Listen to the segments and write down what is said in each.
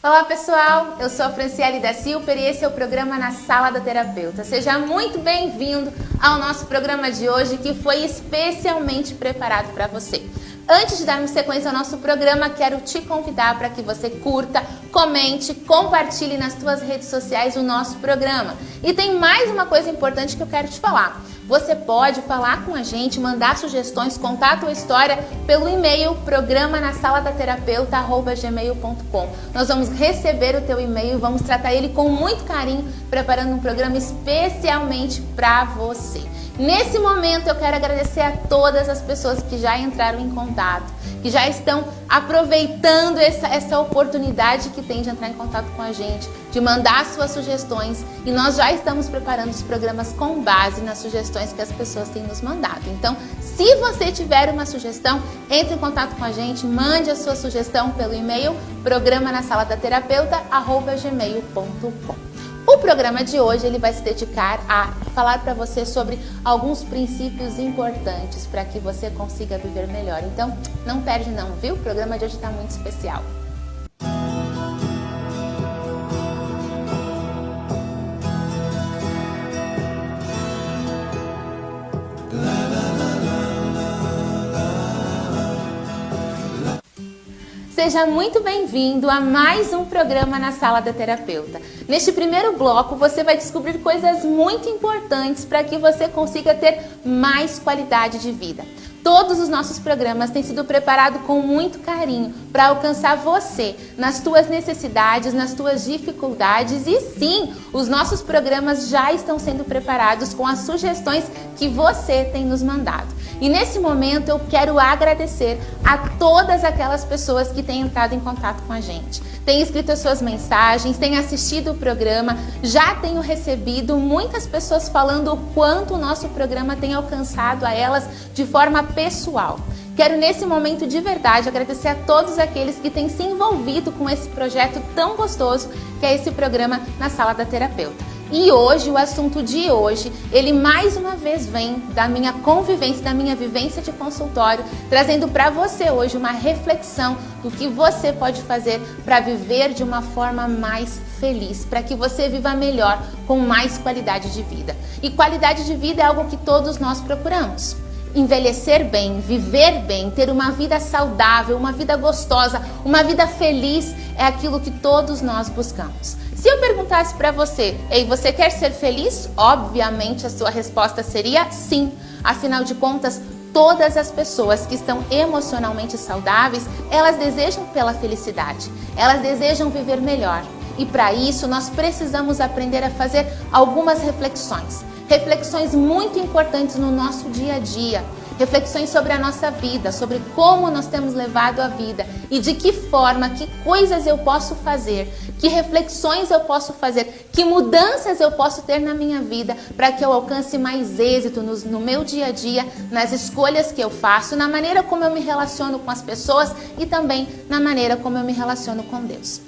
Olá pessoal, eu sou a Franciele da Silva e esse é o programa Na Sala da Terapeuta. Seja muito bem-vindo ao nosso programa de hoje que foi especialmente preparado para você. Antes de darmos sequência ao nosso programa, quero te convidar para que você curta, comente, compartilhe nas suas redes sociais o nosso programa. E tem mais uma coisa importante que eu quero te falar. Você pode falar com a gente, mandar sugestões, contato ou história pelo e-mail programanasaladaterapeutta@gmail.com. Nós vamos receber o teu e-mail e vamos tratar ele com muito carinho, preparando um programa especialmente para você. Nesse momento eu quero agradecer a todas as pessoas que já entraram em contato, que já estão aproveitando essa oportunidade que tem de entrar em contato com a gente, de mandar suas sugestões, e nós já estamos preparando os programas com base nas sugestões que as pessoas têm nos mandado. Então, se você tiver uma sugestão, entre em contato com a gente, mande a sua sugestão pelo e-mail programanasaladaterapeutta@gmail.com. O programa de hoje ele vai se dedicar a falar para você sobre alguns princípios importantes para que você consiga viver melhor. Então, não perde não, viu? O programa de hoje está muito especial. Seja muito bem-vindo a mais um programa na Sala da Terapeuta. Neste primeiro bloco, você vai descobrir coisas muito importantes para que você consiga ter mais qualidade de vida. Todos os nossos programas têm sido preparados com muito carinho para alcançar você nas tuas necessidades, nas tuas dificuldades, e sim, os nossos programas já estão sendo preparados com as sugestões que você tem nos mandado. E nesse momento eu quero agradecer a todas aquelas pessoas que têm entrado em contato com a gente. Têm escrito as suas mensagens, têm assistido o programa, já tenho recebido muitas pessoas falando o quanto o nosso programa tem alcançado a elas de forma pessoal. Quero nesse momento de verdade agradecer a todos aqueles que têm se envolvido com esse projeto tão gostoso que é esse programa Na Sala da Terapeuta. E hoje, o assunto de hoje, ele mais uma vez vem da minha convivência, da minha vivência de consultório, trazendo para você hoje uma reflexão do que você pode fazer para viver de uma forma mais feliz, para que você viva melhor, com mais qualidade de vida. E qualidade de vida é algo que todos nós procuramos. Envelhecer bem, viver bem, ter uma vida saudável, uma vida gostosa, uma vida feliz é aquilo que todos nós buscamos. Se eu perguntasse para você, ei, você quer ser feliz? Obviamente a sua resposta seria sim. Afinal de contas, todas as pessoas que estão emocionalmente saudáveis, elas desejam pela felicidade, elas desejam viver melhor. E para isso nós precisamos aprender a fazer algumas reflexões. Reflexões muito importantes no nosso dia a dia. Reflexões sobre a nossa vida, sobre como nós temos levado a vida e de que forma, que coisas eu posso fazer, que reflexões eu posso fazer, que mudanças eu posso ter na minha vida para que eu alcance mais êxito no meu dia a dia, nas escolhas que eu faço, na maneira como eu me relaciono com as pessoas e também na maneira como eu me relaciono com Deus.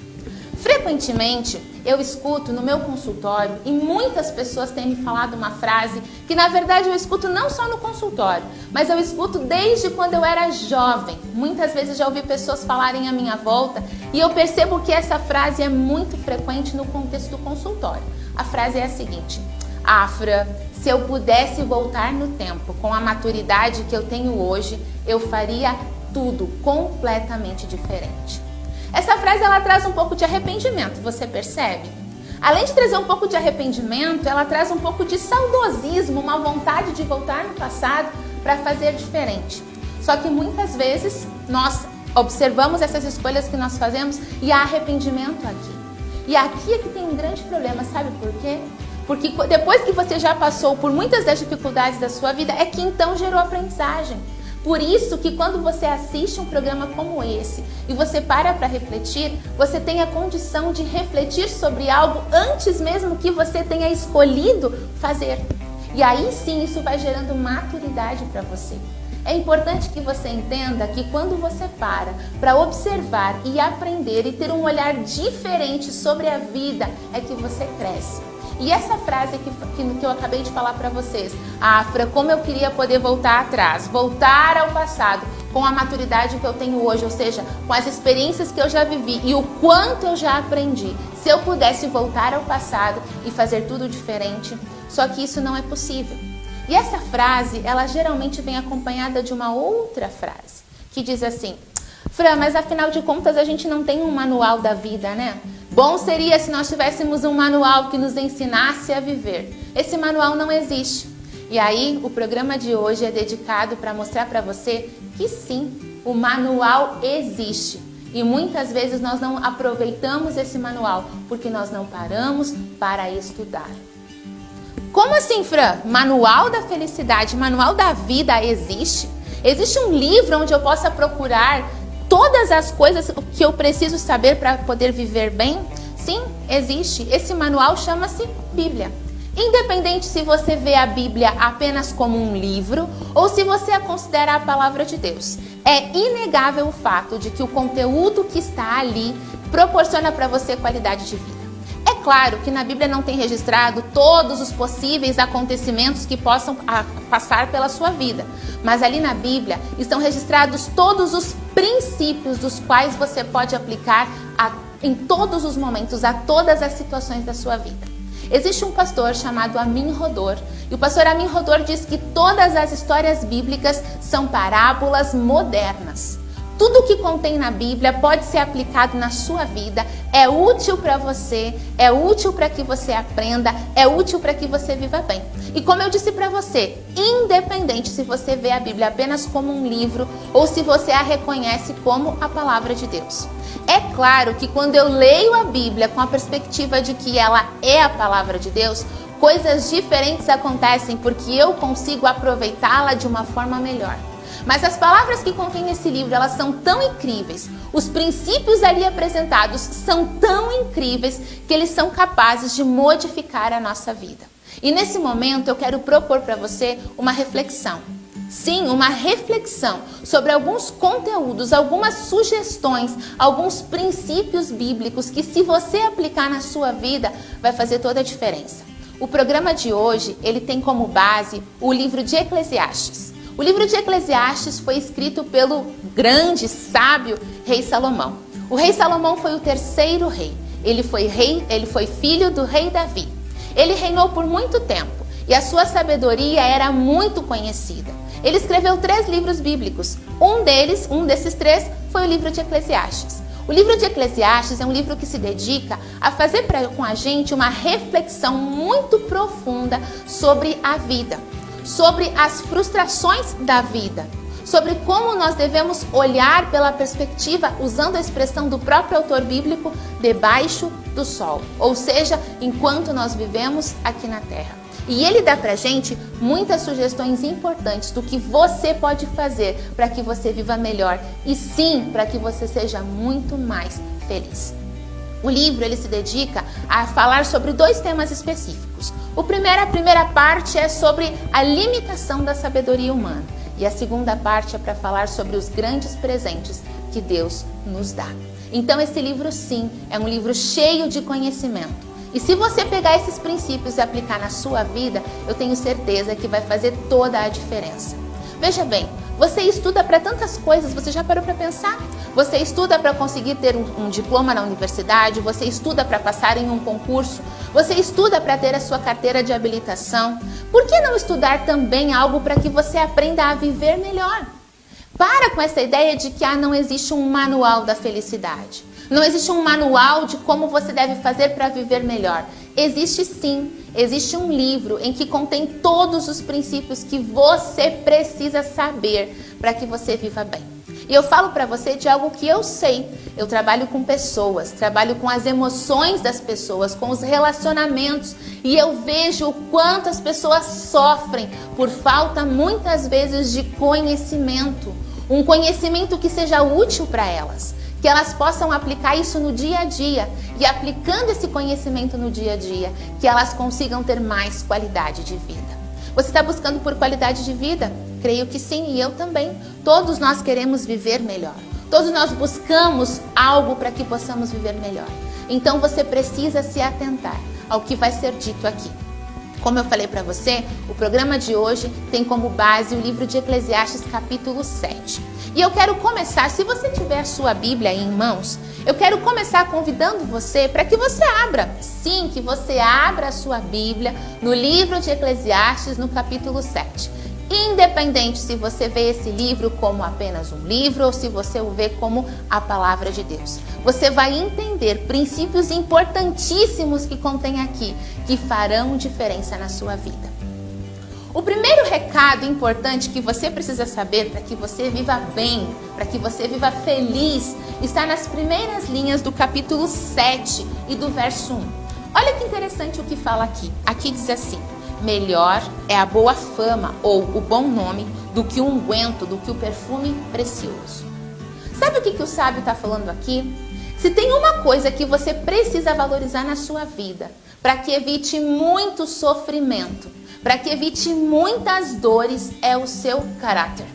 Frequentemente, eu escuto no meu consultório e muitas pessoas têm me falado uma frase que, na verdade, eu escuto não só no consultório, mas eu escuto desde quando eu era jovem. Muitas vezes já ouvi pessoas falarem à minha volta e eu percebo que essa frase é muito frequente no contexto do consultório. A frase é a seguinte: Afra, se eu pudesse voltar no tempo com a maturidade que eu tenho hoje, eu faria tudo completamente diferente. Essa frase ela traz um pouco de arrependimento, você percebe? Além de trazer um pouco de arrependimento, ela traz um pouco de saudosismo, uma vontade de voltar no passado para fazer diferente. Só que muitas vezes nós observamos essas escolhas que nós fazemos e há arrependimento aqui. E aqui é que tem um grande problema, sabe por quê? Porque depois que você já passou por muitas das dificuldades da sua vida, é que então gerou aprendizagem. Por isso que quando você assiste um programa como esse e você para refletir, você tem a condição de refletir sobre algo antes mesmo que você tenha escolhido fazer. E aí sim isso vai gerando maturidade para você. É importante que você entenda que quando você para observar e aprender e ter um olhar diferente sobre a vida, é que você cresce. E essa frase que eu acabei de falar para vocês, Afra, como eu queria poder voltar atrás, voltar ao passado, com a maturidade que eu tenho hoje, ou seja, com as experiências que eu já vivi e o quanto eu já aprendi, se eu pudesse voltar ao passado e fazer tudo diferente, só que isso não é possível. E essa frase, ela geralmente vem acompanhada de uma outra frase, que diz assim: Fran, mas afinal de contas a gente não tem um manual da vida, né? Bom seria se nós tivéssemos um manual que nos ensinasse a viver. Esse manual não existe. E aí, o programa de hoje é dedicado para mostrar para você que sim, o manual existe. E muitas vezes nós não aproveitamos esse manual porque nós não paramos para estudar. Como assim, Fran? Manual da felicidade, manual da vida existe? Existe um livro onde eu possa procurar todas as coisas que eu preciso saber para poder viver bem? Sim, existe. Esse manual chama-se Bíblia. Independente se você vê a Bíblia apenas como um livro ou se você a considera a palavra de Deus, é inegável o fato de que o conteúdo que está ali proporciona para você qualidade de vida. É claro que na Bíblia não tem registrado todos os possíveis acontecimentos que possam passar pela sua vida, mas ali na Bíblia estão registrados todos os princípios dos quais você pode aplicar em todos os momentos, a todas as situações da sua vida. Existe um pastor chamado Amin Rodor, e o pastor Amin Rodor diz que todas as histórias bíblicas são parábolas modernas. Tudo que contém na Bíblia pode ser aplicado na sua vida, é útil para você, é útil para que você aprenda, é útil para que você viva bem. E como eu disse para você, independente se você vê a Bíblia apenas como um livro ou se você a reconhece como a palavra de Deus. É claro que quando eu leio a Bíblia com a perspectiva de que ela é a palavra de Deus, coisas diferentes acontecem porque eu consigo aproveitá-la de uma forma melhor. Mas as palavras que contém nesse livro, elas são tão incríveis, os princípios ali apresentados são tão incríveis que eles são capazes de modificar a nossa vida. E nesse momento eu quero propor para você uma reflexão. Sim, uma reflexão sobre alguns conteúdos, algumas sugestões, alguns princípios bíblicos que, se você aplicar na sua vida, vai fazer toda a diferença. O programa de hoje, ele tem como base o livro de Eclesiastes. O livro de Eclesiastes foi escrito pelo grande, sábio rei Salomão. O rei Salomão foi o terceiro rei. Ele foi filho do rei Davi. Ele reinou por muito tempo e a sua sabedoria era muito conhecida. Ele escreveu 3 livros bíblicos. Um desses 3 foi o livro de Eclesiastes. O livro de Eclesiastes é um livro que se dedica a fazer com a gente uma reflexão muito profunda sobre a vida, sobre as frustrações da vida, sobre como nós devemos olhar pela perspectiva, usando a expressão do próprio autor bíblico, debaixo do sol, ou seja, enquanto nós vivemos aqui na terra. E ele dá pra gente muitas sugestões importantes do que você pode fazer para que você viva melhor e sim, para que você seja muito mais feliz. O livro ele se dedica a falar sobre 2 temas específicos. A primeira parte é sobre a limitação da sabedoria humana e a segunda parte é para falar sobre os grandes presentes que Deus nos dá. Então esse livro sim é um livro cheio de conhecimento. E se você pegar esses princípios e aplicar na sua vida, eu tenho certeza que vai fazer toda a diferença. Veja bem, você estuda para tantas coisas, você já parou para pensar? Você estuda para conseguir ter um diploma na universidade, você estuda para passar em um concurso, você estuda para ter a sua carteira de habilitação. Por que não estudar também algo para que você aprenda a viver melhor? Para com essa ideia de que não existe um manual da felicidade. Não existe um manual de como você deve fazer para viver melhor. Existe sim, existe um livro em que contém todos os princípios que você precisa saber para que você viva bem. E eu falo para você de algo que eu sei. Eu trabalho com pessoas, trabalho com as emoções das pessoas, com os relacionamentos. E eu vejo o quanto as pessoas sofrem por falta muitas vezes de conhecimento. Um conhecimento que seja útil para elas. Que elas possam aplicar isso no dia a dia e aplicando esse conhecimento no dia a dia, que elas consigam ter mais qualidade de vida. Você está buscando por qualidade de vida? Creio que sim, e eu também. Todos nós queremos viver melhor. Todos nós buscamos algo para que possamos viver melhor. Então você precisa se atentar ao que vai ser dito aqui. Como eu falei para você, o programa de hoje tem como base o livro de Eclesiastes, capítulo 7. E eu quero começar, se você tiver a sua Bíblia aí em mãos, eu quero começar convidando você para que você abra. Sim, que você abra a sua Bíblia no livro de Eclesiastes, no capítulo 7. Independente se você vê esse livro como apenas um livro ou se você o vê como a palavra de Deus. Você vai entender princípios importantíssimos que contém aqui, que farão diferença na sua vida. O primeiro recado importante que você precisa saber para que você viva bem, para que você viva feliz, está nas primeiras linhas do capítulo 7 e do verso 1. Olha que interessante o que fala aqui. Aqui diz assim: melhor é a boa fama ou o bom nome do que o unguento, do que o perfume precioso. Sabe o que o sábio está falando aqui? Se tem uma coisa que você precisa valorizar na sua vida, para que evite muito sofrimento, para que evite muitas dores, é o seu caráter.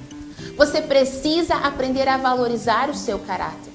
Você precisa aprender a valorizar o seu caráter.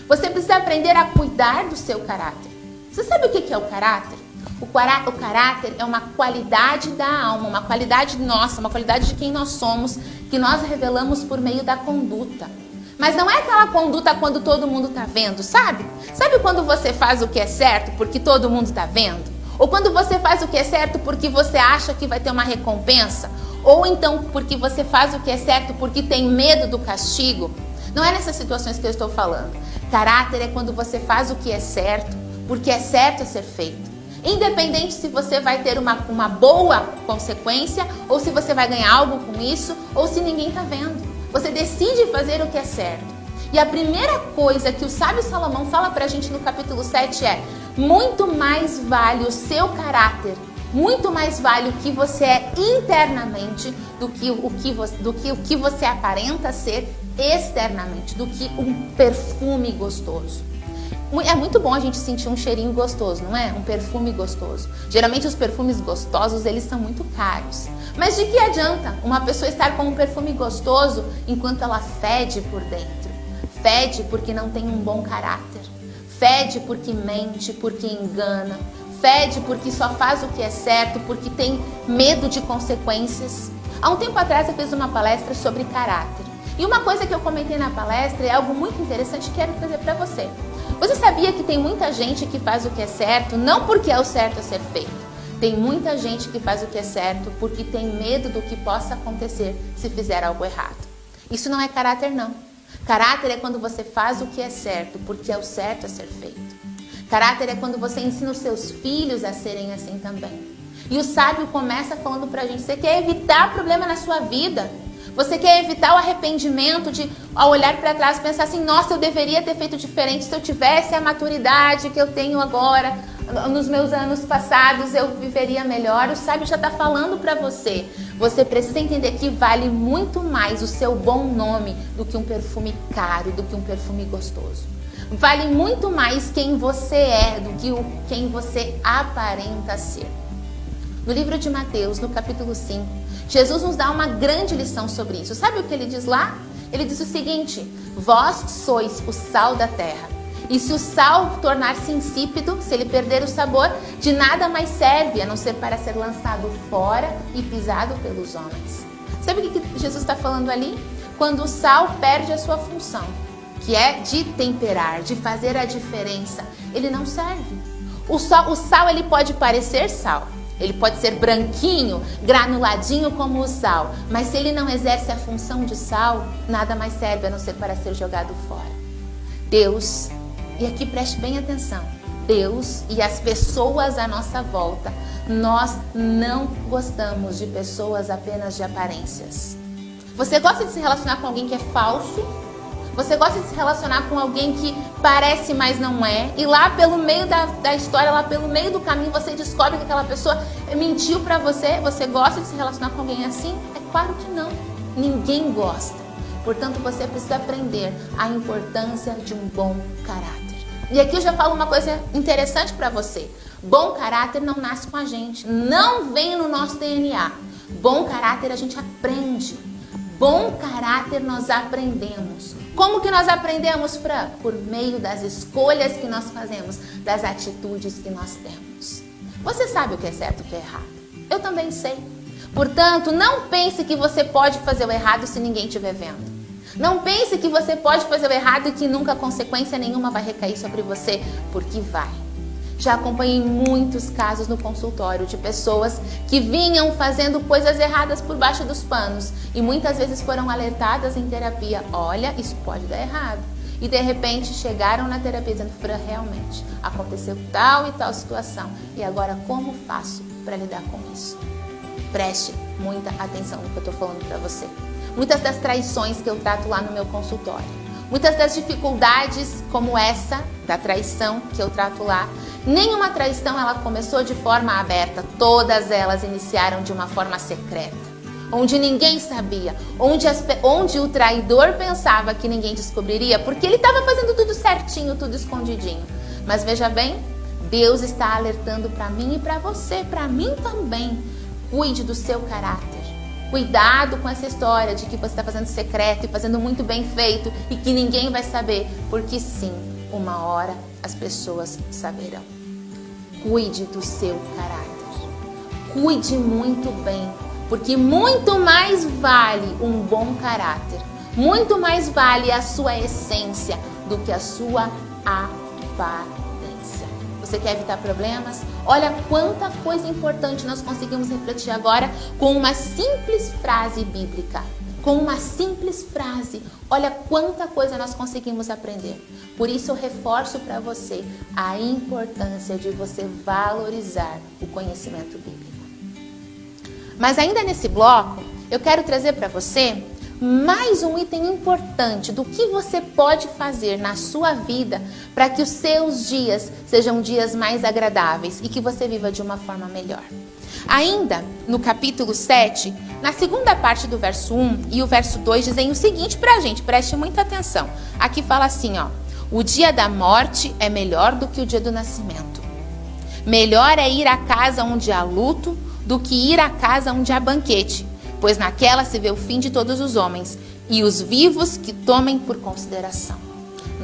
Você precisa aprender a cuidar do seu caráter. Você sabe o que é o caráter? O caráter é uma qualidade da alma, uma qualidade nossa, uma qualidade de quem nós somos, que nós revelamos por meio da conduta. Mas não é aquela conduta quando todo mundo está vendo, sabe? Sabe quando você faz o que é certo porque todo mundo está vendo? Ou quando você faz o que é certo porque você acha que vai ter uma recompensa? Ou então porque você faz o que é certo porque tem medo do castigo? Não é nessas situações que eu estou falando. Caráter é quando você faz o que é certo porque é certo a ser feito. Independente se você vai ter uma boa consequência, ou se você vai ganhar algo com isso, ou se ninguém está vendo. Você decide fazer o que é certo. E a primeira coisa que o sábio Salomão fala pra gente no capítulo 7 é: muito mais vale o seu caráter, muito mais vale o que você é internamente do que o que você aparenta ser externamente, do que um perfume gostoso. É muito bom a gente sentir um cheirinho gostoso, não é? Um perfume gostoso. Geralmente os perfumes gostosos, eles são muito caros. Mas de que adianta uma pessoa estar com um perfume gostoso enquanto ela fede por dentro? Fede porque não tem um bom caráter. Fede porque mente, porque engana. Fede porque só faz o que é certo, porque tem medo de consequências. Há um tempo atrás eu fiz uma palestra sobre caráter. E uma coisa que eu comentei na palestra é algo muito interessante que quero trazer para você. Você sabia que tem muita gente que faz o que é certo não porque é o certo a ser feito? Tem muita gente que faz o que é certo porque tem medo do que possa acontecer se fizer algo errado. Isso não é caráter, não. Caráter é quando você faz o que é certo porque é o certo a ser feito. Caráter é quando você ensina os seus filhos a serem assim também. E o sábio começa falando pra gente: você quer evitar problema na sua vida? Você quer evitar o arrependimento de, ao olhar para trás, pensar assim: nossa, eu deveria ter feito diferente. Se eu tivesse a maturidade que eu tenho agora, nos meus anos passados, eu viveria melhor. O sábio já está falando para você. Você precisa entender que vale muito mais o seu bom nome do que um perfume caro, do que um perfume gostoso. Vale muito mais quem você é do que quem você aparenta ser. No livro de Mateus, no capítulo 5, Jesus nos dá uma grande lição sobre isso. Sabe o que ele diz lá? Ele diz o seguinte: vós sois o sal da terra. E se o sal tornar-se insípido, se ele perder o sabor, de nada mais serve, a não ser para ser lançado fora e pisado pelos homens. Sabe o que Jesus está falando ali? Quando o sal perde a sua função, que é de temperar, de fazer a diferença, ele não serve. O sal ele pode parecer sal. Ele pode ser branquinho, granuladinho como o sal, mas se ele não exerce a função de sal, nada mais serve a não ser para ser jogado fora. Deus, e aqui preste bem atenção, Deus e as pessoas à nossa volta, nós não gostamos de pessoas apenas de aparências. Você gosta de se relacionar com alguém que é falso? Você gosta de se relacionar com alguém que parece, mas não é? E lá pelo meio da história, lá pelo meio do caminho, você descobre que aquela pessoa mentiu pra você? Você gosta de se relacionar com alguém assim? É claro que não. Ninguém gosta. Portanto, você precisa aprender a importância de um bom caráter. E aqui eu já falo uma coisa interessante pra você. Bom caráter não nasce com a gente. Não vem no nosso DNA. Bom caráter a gente aprende. Bom caráter nós aprendemos. Como que nós aprendemos, Fran? Por meio das escolhas que nós fazemos, das atitudes que nós temos. Você sabe o que é certo e o que é errado. Eu também sei. Portanto, não pense que você pode fazer o errado se ninguém estiver vendo. Não pense que você pode fazer o errado e que nunca consequência nenhuma vai recair sobre você, porque vai. Já acompanhei muitos casos no consultório de pessoas que vinham fazendo coisas erradas por baixo dos panos e muitas vezes foram alertadas em terapia, olha, isso pode dar errado. E de repente chegaram na terapia dizendo, Fran, realmente aconteceu tal e tal situação e agora como faço para lidar com isso? Preste muita atenção no que eu estou falando para você. Muitas das traições que eu trato lá no meu consultório, muitas das dificuldades como essa, da traição que eu trato lá, nenhuma traição ela começou de forma aberta, todas elas iniciaram de uma forma secreta, onde ninguém sabia, onde o traidor pensava que ninguém descobriria, porque ele estava fazendo tudo certinho, tudo escondidinho. Mas veja bem, Deus está alertando para mim e para você, para mim também, cuide do seu caráter. Cuidado com essa história de que você está fazendo secreto e fazendo muito bem feito e que ninguém vai saber, porque sim, uma hora as pessoas saberão. Cuide do seu caráter. Cuide muito bem, porque muito mais vale um bom caráter, muito mais vale a sua essência do que a sua aparência. Você quer evitar problemas? Olha quanta coisa importante nós conseguimos refletir agora com uma simples frase bíblica. Com uma simples frase, olha quanta coisa nós conseguimos aprender. Por isso eu reforço para você a importância de você valorizar o conhecimento bíblico. Mas ainda nesse bloco, eu quero trazer para você mais um item importante do que você pode fazer na sua vida para que os seus dias sejam dias mais agradáveis e que você viva de uma forma melhor. Ainda no capítulo 7, na segunda parte do verso 1 e o verso 2 dizem o seguinte pra gente, preste muita atenção. Aqui fala assim, ó: o dia da morte é melhor do que o dia do nascimento. Melhor é ir à casa onde há luto do que ir à casa onde há banquete, pois naquela se vê o fim de todos os homens e os vivos que tomem por consideração.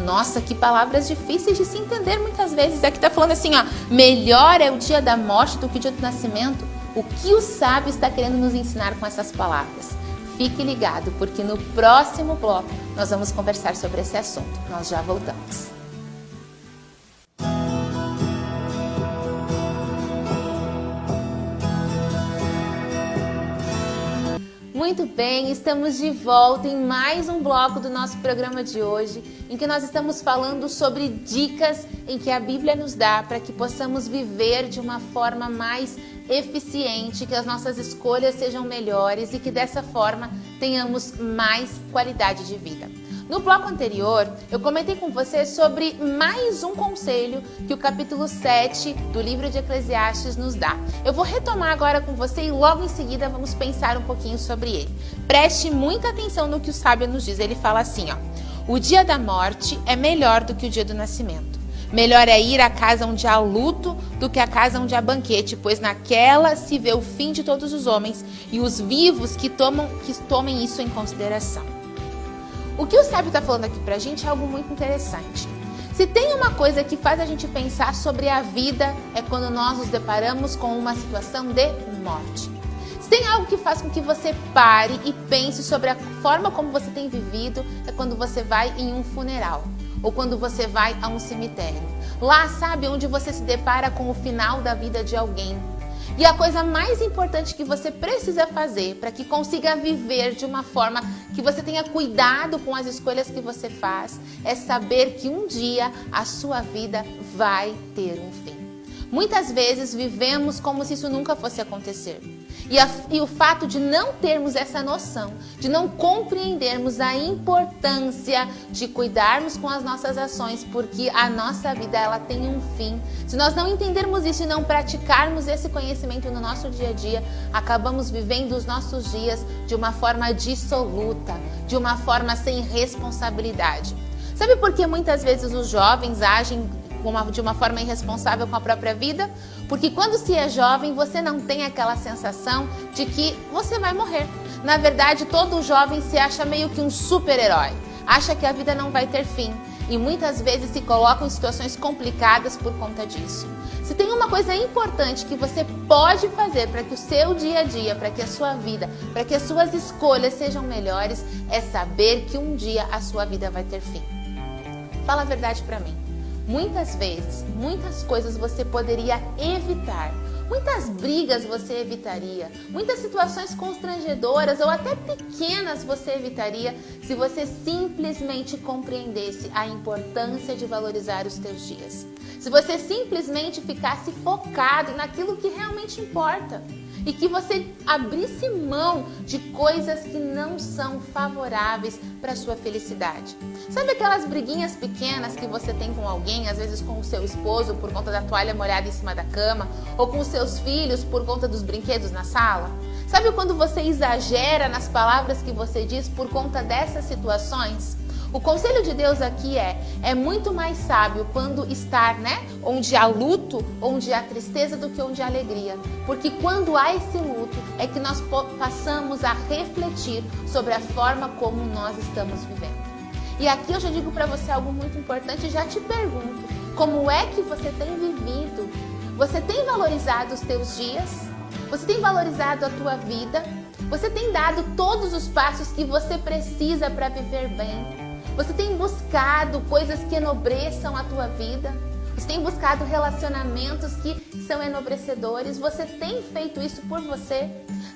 Nossa, que palavras difíceis de se entender muitas vezes. Aqui está falando assim, ó, melhor é o dia da morte do que o dia do nascimento. O que o sábio está querendo nos ensinar com essas palavras? Fique ligado, porque no próximo bloco nós vamos conversar sobre esse assunto. Nós já voltamos. Muito bem, estamos de volta em mais um bloco do nosso programa de hoje, em que nós estamos falando sobre dicas em que a Bíblia nos dá para que possamos viver de uma forma mais eficiente, que as nossas escolhas sejam melhores e que dessa forma tenhamos mais qualidade de vida. No bloco anterior, eu comentei com você sobre mais um conselho que o capítulo 7 do livro de Eclesiastes nos dá. Eu vou retomar agora com você e logo em seguida vamos pensar um pouquinho sobre ele. Preste muita atenção no que o sábio nos diz. Ele fala assim, ó: o dia da morte é melhor do que o dia do nascimento. Melhor é ir à casa onde há luto do que à casa onde há banquete, pois naquela se vê o fim de todos os homens e os vivos que tomem isso em consideração. O que o sábio está falando aqui pra gente é algo muito interessante. Se tem uma coisa que faz a gente pensar sobre a vida, é quando nós nos deparamos com uma situação de morte. Se tem algo que faz com que você pare e pense sobre a forma como você tem vivido, é quando você vai em um funeral ou quando você vai a um cemitério. Lá, sabe, onde você se depara com o final da vida de alguém. E a coisa mais importante que você precisa fazer para que consiga viver de uma forma que você tenha cuidado com as escolhas que você faz é saber que um dia a sua vida vai ter um fim. Muitas vezes vivemos como se isso nunca fosse acontecer. E o fato de não termos essa noção, de não compreendermos a importância de cuidarmos com as nossas ações, porque a nossa vida ela tem um fim. Se nós não entendermos isso e não praticarmos esse conhecimento no nosso dia a dia, acabamos vivendo os nossos dias de uma forma dissoluta, de uma forma sem responsabilidade. Sabe por que muitas vezes os jovens agem de uma forma irresponsável com a própria vida? Porque quando se é jovem, você não tem aquela sensação de que você vai morrer. Na verdade, todo jovem se acha meio que um super-herói. Acha que a vida não vai ter fim. e muitas vezes se colocam em situações complicadas por conta disso. Se tem uma coisa importante que você pode fazer para que o seu dia a dia, para que a sua vida, para que as suas escolhas sejam melhores, é saber que um dia a sua vida vai ter fim. Fala a verdade para mim. Muitas vezes, muitas coisas você poderia evitar. Muitas brigas você evitaria, muitas situações constrangedoras ou até pequenas você evitaria se você simplesmente compreendesse a importância de valorizar os teus dias. Se você simplesmente ficasse focado naquilo que realmente importa e que você abrisse mão de coisas que não são favoráveis para a sua felicidade. Sabe aquelas briguinhas pequenas que você tem com alguém, às vezes com o seu esposo por conta da toalha molhada em cima da cama, ou com os seus filhos por conta dos brinquedos na sala? Sabe quando você exagera nas palavras que você diz por conta dessas situações? O conselho de Deus aqui é muito mais sábio quando estar, onde há luto, onde há tristeza, do que onde há alegria. Porque quando há esse luto, é que nós passamos a refletir sobre a forma como nós estamos vivendo. E aqui eu já digo para você algo muito importante e já te pergunto, como é que você tem vivido? Você tem valorizado os teus dias? Você tem valorizado a tua vida? Você tem dado todos os passos que você precisa para viver bem? Você tem buscado coisas que enobreçam a tua vida? Você tem buscado relacionamentos que são enobrecedores? Você tem feito isso por você?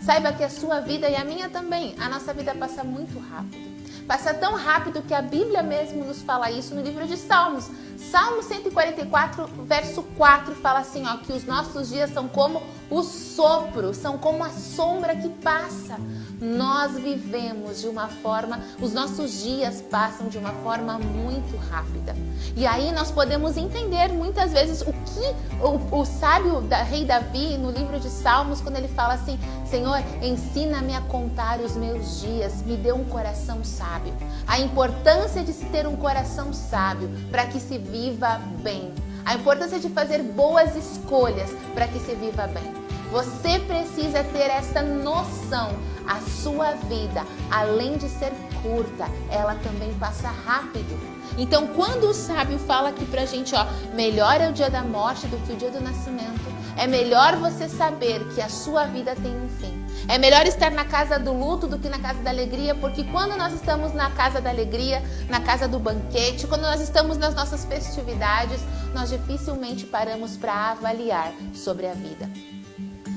Saiba que a sua vida e a minha também, a nossa vida passa muito rápido. Passa tão rápido que a Bíblia mesmo nos fala isso no livro de Salmos. Salmo 144, verso 4 fala assim, que os nossos dias são como o sopro, são como a sombra que passa. Nós vivemos de uma forma, os nossos dias passam de uma forma muito rápida. E aí nós podemos entender muitas vezes o que o sábio rei Davi, no livro de Salmos, quando ele fala assim, Senhor, ensina-me a contar os meus dias, me dê um coração sábio. A importância de se ter um coração sábio para que se viva bem. A importância de fazer boas escolhas para que se viva bem. Você precisa ter essa noção. A sua vida, além de ser curta, ela também passa rápido. Então, quando o sábio fala aqui pra gente, melhor é o dia da morte do que o dia do nascimento. É melhor você saber que a sua vida tem um fim. É melhor estar na casa do luto do que na casa da alegria, porque quando nós estamos na casa da alegria, na casa do banquete, quando nós estamos nas nossas festividades, nós dificilmente paramos para avaliar sobre a vida.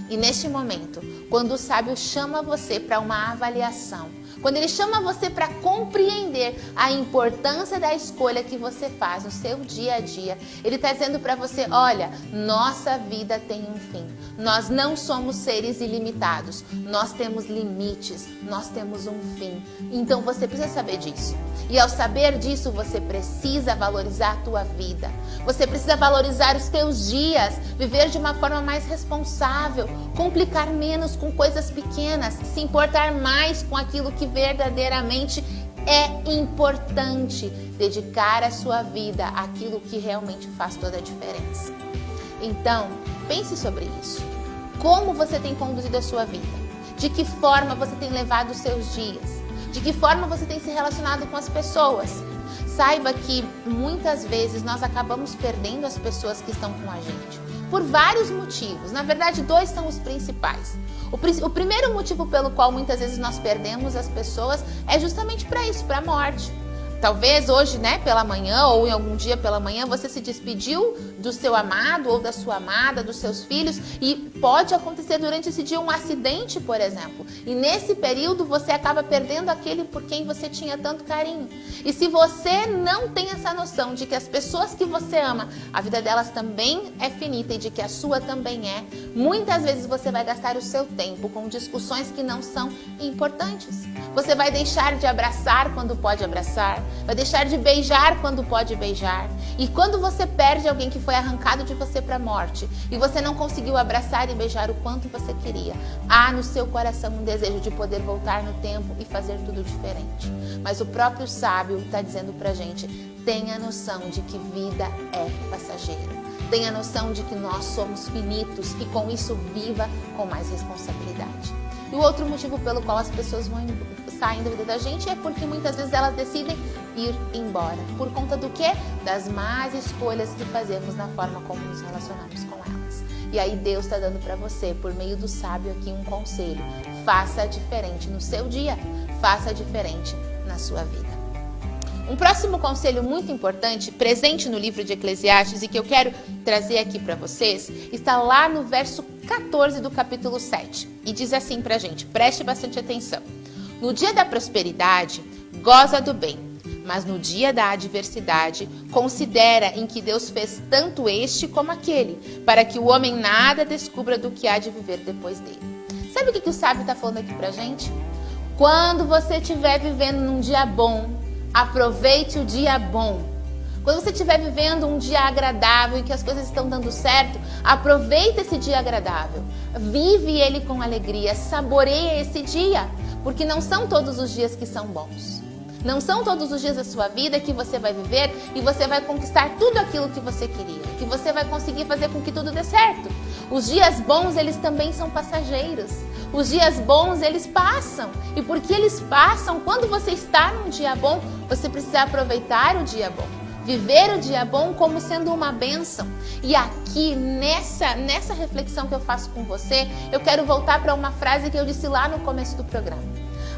E neste momento, quando o sábio chama você para uma avaliação, quando ele chama você para compreender a importância da escolha que você faz no seu dia a dia, ele está dizendo para você, olha, nossa vida tem um fim. Nós não somos seres ilimitados, nós temos limites, nós temos um fim. Então você precisa saber disso. E ao saber disso, você precisa valorizar a tua vida. Você precisa valorizar os teus dias, viver de uma forma mais responsável, complicar menos com coisas pequenas, se importar mais com aquilo que verdadeiramente é importante, dedicar a sua vida àquilo que realmente faz toda a diferença. Então, pense sobre isso. Como você tem conduzido a sua vida? De que forma você tem levado os seus dias? De que forma você tem se relacionado com as pessoas? Saiba que muitas vezes nós acabamos perdendo as pessoas que estão com a gente. Por vários motivos. Na verdade, 2 são os principais. O primeiro motivo pelo qual muitas vezes nós perdemos as pessoas é justamente para isso, para a morte. Talvez hoje, pela manhã ou em algum dia pela manhã, você se despediu do seu amado ou da sua amada, dos seus filhos, e pode acontecer durante esse dia um acidente, por exemplo. E nesse período você acaba perdendo aquele por quem você tinha tanto carinho. E se você não tem essa noção de que as pessoas que você ama, a vida delas também é finita e de que a sua também é, muitas vezes você vai gastar o seu tempo com discussões que não são importantes. Você vai deixar de abraçar quando pode abraçar, vai deixar de beijar quando pode beijar. E quando você perde alguém que foi arrancado de você para a morte e você não conseguiu abraçar e beijar o quanto você queria, há no seu coração um desejo de poder voltar no tempo e fazer tudo diferente. Mas o próprio sábio está dizendo pra gente, tenha noção de que vida é passageira. Tenha noção de que nós somos finitos e com isso viva com mais responsabilidade. E o outro motivo pelo qual as pessoas vão sair da vida da gente é porque muitas vezes elas decidem ir embora. Por conta do quê? Das más escolhas que fazemos na forma como nos relacionamos com elas. E aí Deus está dando para você, por meio do sábio aqui, um conselho. Faça diferente no seu dia, faça diferente na sua vida. Um próximo conselho muito importante, presente no livro de Eclesiastes e que eu quero trazer aqui para vocês, está lá no verso 14 do capítulo 7. E diz assim pra gente, preste bastante atenção. No dia da prosperidade, goza do bem, mas no dia da adversidade, considera em que Deus fez tanto este como aquele, para que o homem nada descubra do que há de viver depois dele. Sabe o que o sábio está falando aqui pra gente? Quando você estiver vivendo num dia bom, aproveite o dia bom. Quando você estiver vivendo um dia agradável e que as coisas estão dando certo, aproveite esse dia agradável. Vive ele com alegria, saboreie esse dia, porque não são todos os dias que são bons. Não são todos os dias da sua vida que você vai viver e você vai conquistar tudo aquilo que você queria, que você vai conseguir fazer com que tudo dê certo. Os dias bons, eles também são passageiros. Os dias bons, eles passam. E porque eles passam, quando você está num dia bom, você precisa aproveitar o dia bom. Viver o dia bom como sendo uma bênção. E aqui, nessa reflexão que eu faço com você, eu quero voltar para uma frase que eu disse lá no começo do programa.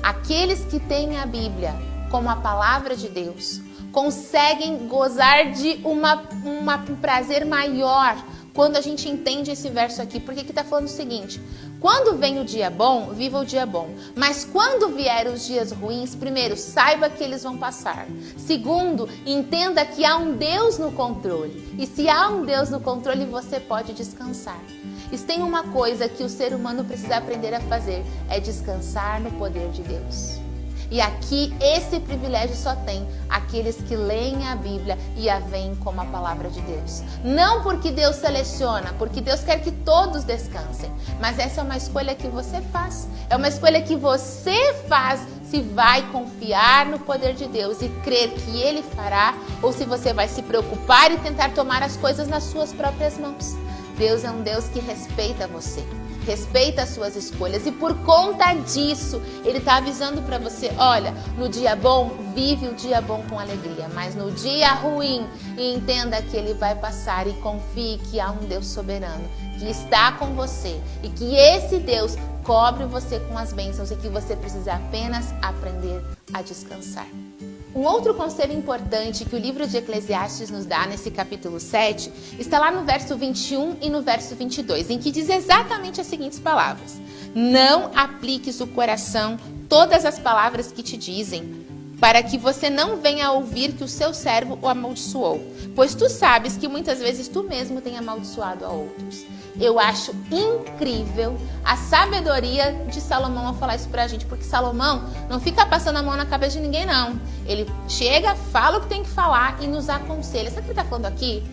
Aqueles que têm a Bíblia como a palavra de Deus conseguem gozar de um prazer maior quando a gente entende esse verso aqui. Porque aqui está falando o seguinte: quando vem o dia bom, viva o dia bom. Mas quando vier os dias ruins, primeiro, saiba que eles vão passar. Segundo, entenda que há um Deus no controle. E se há um Deus no controle, você pode descansar. E tem uma coisa que o ser humano precisa aprender a fazer, é descansar no poder de Deus. E aqui esse privilégio só tem aqueles que leem a Bíblia e a veem como a palavra de Deus. Não porque Deus seleciona, porque Deus quer que todos descansem. Mas essa é uma escolha que você faz. É uma escolha que você faz se vai confiar no poder de Deus e crer que Ele fará, ou se você vai se preocupar e tentar tomar as coisas nas suas próprias mãos. Deus é um Deus que respeita você. Respeita as suas escolhas e por conta disso, Ele está avisando para você, olha, no dia bom, vive o dia bom com alegria, mas no dia ruim, entenda que ele vai passar e confie que há um Deus soberano, que está com você e que esse Deus cobre você com as bênçãos e que você precisa apenas aprender a descansar. Um outro conselho importante que o livro de Eclesiastes nos dá nesse capítulo 7 está lá no verso 21 e no verso 22, em que diz exatamente as seguintes palavras: não apliques o coração todas as palavras que te dizem, para que você não venha a ouvir que o seu servo o amaldiçoou, pois tu sabes que muitas vezes tu mesmo tem amaldiçoado a outros. Eu acho incrível a sabedoria de Salomão ao falar isso pra gente, porque Salomão não fica passando a mão na cabeça de ninguém, não. Ele chega, fala o que tem que falar e nos aconselha. Sabe o que ele tá falando aqui?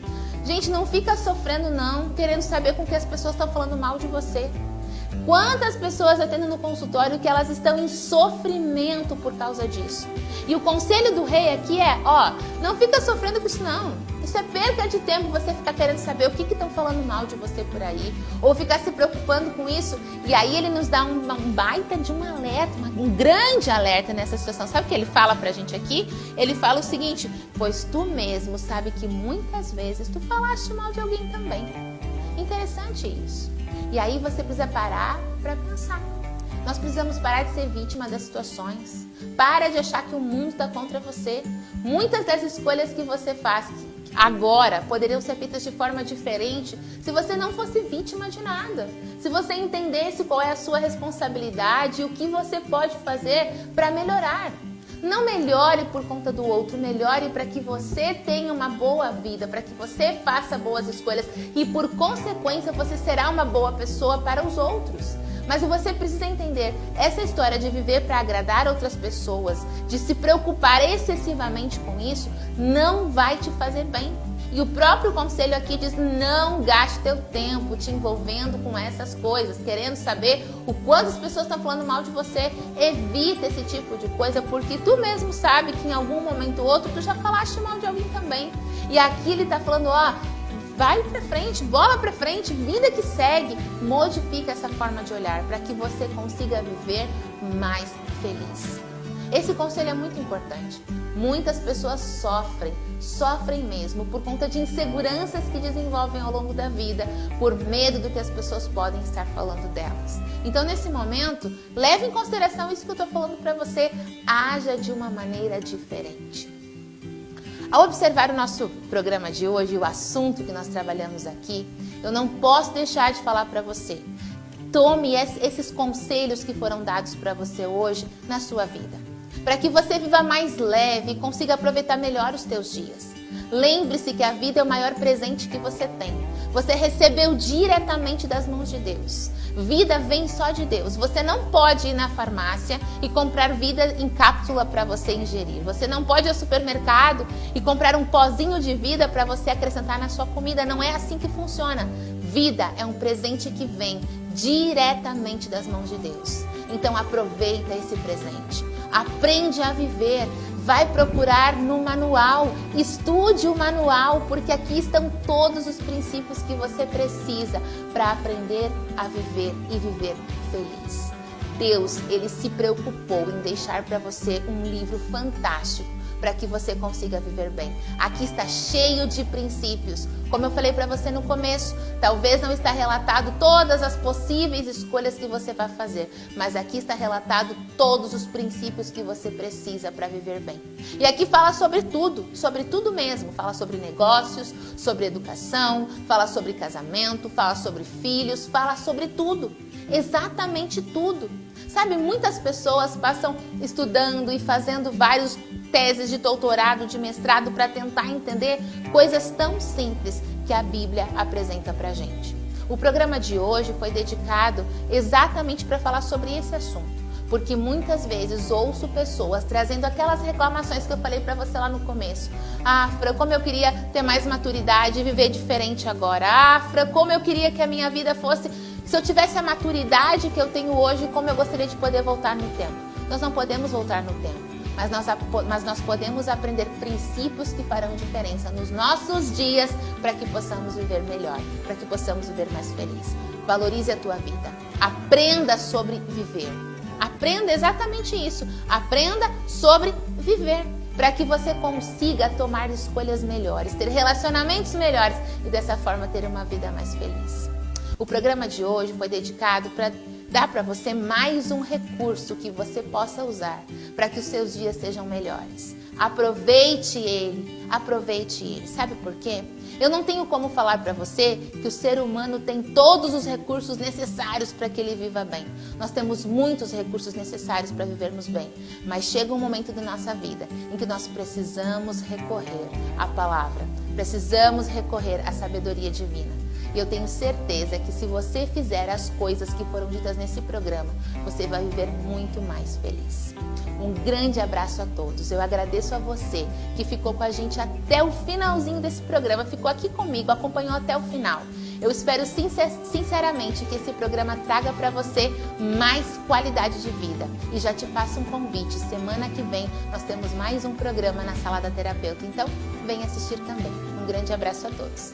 Gente, não fica sofrendo, não, querendo saber com que as pessoas estão falando mal de você. Quantas pessoas atendem no consultório que elas estão em sofrimento por causa disso? E o conselho do rei aqui é, não fica sofrendo com isso não. Isso é perda de tempo você ficar querendo saber o que estão falando mal de você por aí, ou ficar se preocupando com isso. E aí ele nos dá um baita de um alerta, um grande alerta nessa situação. Sabe o que ele fala pra gente aqui? Ele fala o seguinte: pois tu mesmo sabe que muitas vezes tu falaste mal de alguém também. Interessante isso. E aí você precisa parar para pensar. Nós precisamos parar de ser vítima das situações. Para de achar que o mundo está contra você. Muitas das escolhas que você faz agora poderiam ser feitas de forma diferente se você não fosse vítima de nada. Se você entendesse qual é a sua responsabilidade e o que você pode fazer para melhorar. Não melhore por conta do outro, melhore para que você tenha uma boa vida, para que você faça boas escolhas e, por consequência, você será uma boa pessoa para os outros. Mas você precisa entender, essa história de viver para agradar outras pessoas, de se preocupar excessivamente com isso, não vai te fazer bem. E o próprio conselho aqui diz, não gaste teu tempo te envolvendo com essas coisas, querendo saber o quanto as pessoas estão falando mal de você. Evita esse tipo de coisa, porque tu mesmo sabe que em algum momento ou outro tu já falaste mal de alguém também. E aqui ele está falando, vai pra frente, bola pra frente, vida que segue. Modifica essa forma de olhar para que você consiga viver mais feliz. Esse conselho é muito importante. Muitas pessoas sofrem mesmo por conta de inseguranças que desenvolvem ao longo da vida, por medo do que as pessoas podem estar falando delas. Então, nesse momento, leve em consideração isso que eu estou falando para você. Haja de uma maneira diferente. Ao observar o nosso programa de hoje, o assunto que nós trabalhamos aqui, eu não posso deixar de falar para você. Tome esses conselhos que foram dados para você hoje na sua vida, para que você viva mais leve e consiga aproveitar melhor os teus dias. Lembre-se que a vida é o maior presente que você tem. Você recebeu diretamente das mãos de Deus. Vida vem só de Deus. Você não pode ir na farmácia e comprar vida em cápsula para você ingerir. Você não pode ir ao supermercado e comprar um pozinho de vida para você acrescentar na sua comida. Não é assim que funciona. Vida é um presente que vem diretamente das mãos de Deus. Então aproveita esse presente. Aprende a viver. Vai procurar no manual, estude o manual, porque aqui estão todos os princípios que você precisa para aprender a viver e viver feliz. Deus, Ele se preocupou em deixar para você um livro fantástico para que você consiga viver bem. Aqui está cheio de princípios. Como eu falei para você no começo, talvez não está relatado todas as possíveis escolhas que você vai fazer, mas aqui está relatado todos os princípios que você precisa para viver bem. E aqui fala sobre tudo mesmo. Fala sobre negócios, sobre educação, fala sobre casamento, fala sobre filhos, fala sobre tudo. Exatamente tudo. Sabe, muitas pessoas passam estudando e fazendo várias teses de doutorado, de mestrado, para tentar entender coisas tão simples que a Bíblia apresenta pra gente. O programa de hoje foi dedicado exatamente para falar sobre esse assunto, porque muitas vezes ouço pessoas trazendo aquelas reclamações que eu falei para você lá no começo. Ah, Fran, como eu queria ter mais maturidade e viver diferente agora. Ah, Fran, como eu queria que a minha vida fosse... Se eu tivesse a maturidade que eu tenho hoje, como eu gostaria de poder voltar no tempo. Nós não podemos voltar no tempo, mas nós podemos aprender princípios que farão diferença nos nossos dias para que possamos viver melhor, para que possamos viver mais feliz. Valorize a tua vida. Aprenda sobre viver. Aprenda exatamente isso. Aprenda sobre viver, para que você consiga tomar escolhas melhores, ter relacionamentos melhores e dessa forma ter uma vida mais feliz. O programa de hoje foi dedicado para dar para você mais um recurso que você possa usar para que os seus dias sejam melhores. Aproveite ele, aproveite ele. Sabe por quê? Eu não tenho como falar para você que o ser humano tem todos os recursos necessários para que ele viva bem. Nós temos muitos recursos necessários para vivermos bem, mas chega um momento da nossa vida em que nós precisamos recorrer à palavra, precisamos recorrer à sabedoria divina. E eu tenho certeza que se você fizer as coisas que foram ditas nesse programa, você vai viver muito mais feliz. Um grande abraço a todos. Eu agradeço a você que ficou com a gente até o finalzinho desse programa, ficou aqui comigo, acompanhou até o final. Eu espero sinceramente que esse programa traga para você mais qualidade de vida. E já te passo um convite. Semana que vem nós temos mais um programa na Sala da Terapeuta. Então, vem assistir também. Um grande abraço a todos.